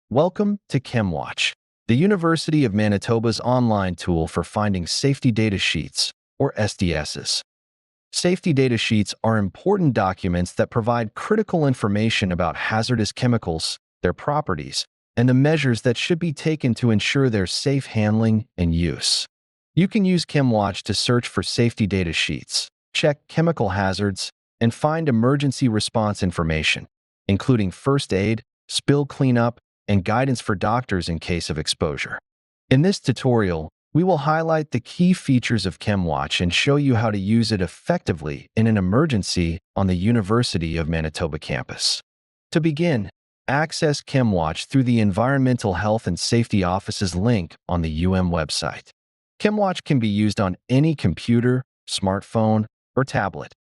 Welcome to Chemwatch, the University of Manitoba's online tool for finding safety data sheets, or SDSs. Safety data sheets are important documents that provide critical information about hazardous chemicals, their properties, and the measures that should be taken to ensure their safe handling and use. You can use Chemwatch to search for safety data sheets, check chemical hazards, and find emergency response information, including first aid, spill cleanup, and guidance for doctors in case of exposure. In this tutorial, we will highlight the key features of Chemwatch and show you how to use it effectively in an emergency on the University of Manitoba campus. To begin, access Chemwatch through the Environmental Health and Safety Office's link on the website. Chemwatch can be used on any computer, smartphone, or tablet.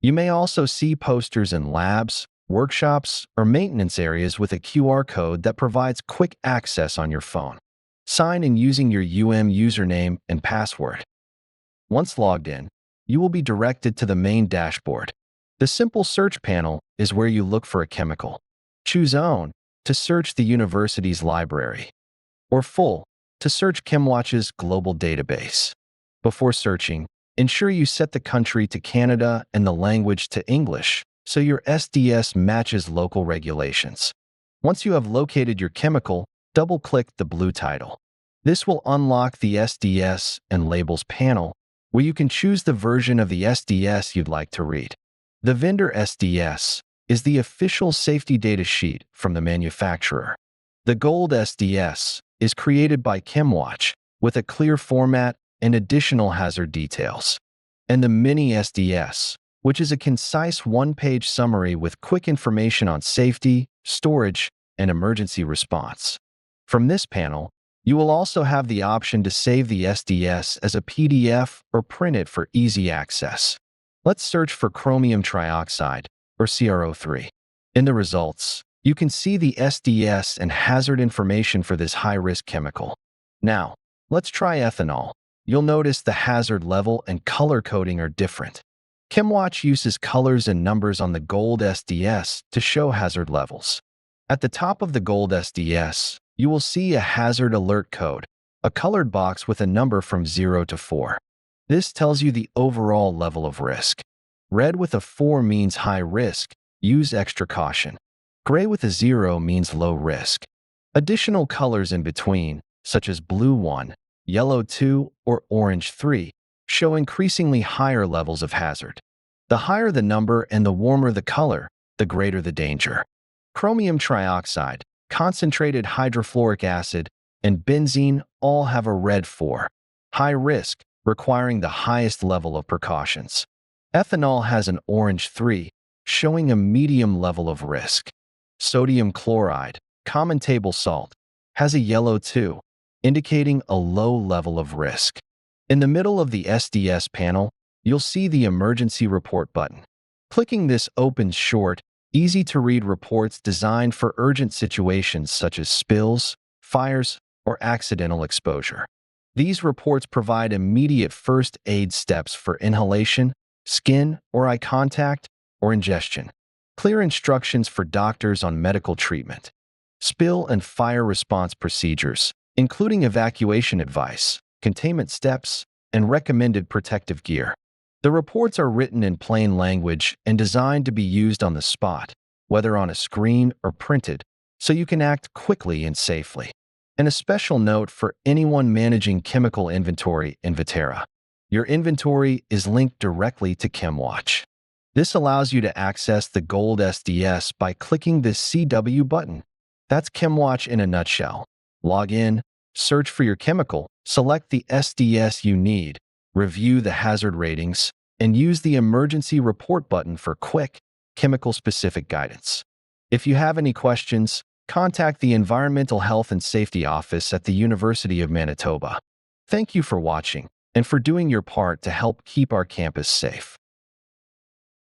You may also see posters in labs, workshops, or maintenance areas with a QR code that provides quick access on your phone. Sign in using your username and password. Once logged in, you will be directed to the main dashboard. The simple search panel is where you look for a chemical. Choose Own to search the university's library, or Full to search Chemwatch's global database. Before searching, ensure you set the country to Canada and the language to English, so your SDS matches local regulations. Once you have located your chemical, double-click the blue title. This will unlock the SDS and Labels panel, where you can choose the version of the SDS you'd like to read. The vendor SDS is the official safety data sheet from the manufacturer. The Gold SDS is created by Chemwatch with a clear format and additional hazard details. And the Mini SDS, which is a concise one-page summary with quick information on safety, storage, and emergency response. From this panel, you will also have the option to save the SDS as a PDF or print it for easy access. Let's search for chromium trioxide, or CrO3. In the results, you can see the SDS and hazard information for this high-risk chemical. Now, let's try ethanol. You'll notice the hazard level and color coding are different. Chemwatch uses colors and numbers on the Gold SDS to show hazard levels. At the top of the Gold SDS, you will see a hazard alert code, a colored box with a number from 0 to 4. This tells you the overall level of risk. Red with a 4 means high risk, use extra caution. Gray with a 0 means low risk. Additional colors in between, such as blue 1, yellow 2, or orange 3, show increasingly higher levels of hazard. The higher the number and the warmer the color, the greater the danger. Chromium trioxide, concentrated hydrofluoric acid, and benzene all have a red 4, high risk, requiring the highest level of precautions. Ethanol has an orange 3, showing a medium level of risk. Sodium chloride, common table salt, has a yellow 2, indicating a low level of risk. In the middle of the SDS panel, you'll see the Emergency Report button. Clicking this opens short, easy-to-read reports designed for urgent situations such as spills, fires, or accidental exposure. These reports provide immediate first aid steps for inhalation, skin or eye contact, or ingestion. Clear instructions for doctors on medical treatment. Spill and fire response procedures, including evacuation advice, containment steps, and recommended protective gear. The reports are written in plain language and designed to be used on the spot, whether on a screen or printed, so you can act quickly and safely. And a special note for anyone managing chemical inventory in Viterra. Your inventory is linked directly to Chemwatch. This allows you to access the Gold SDS by clicking this CW button. That's Chemwatch in a nutshell. Log in, search for your chemical, select the SDS you need, review the hazard ratings, and use the Emergency Report button for quick, chemical-specific guidance. If you have any questions, contact the Environmental Health and Safety Office at the University of Manitoba. Thank you for watching and for doing your part to help keep our campus safe.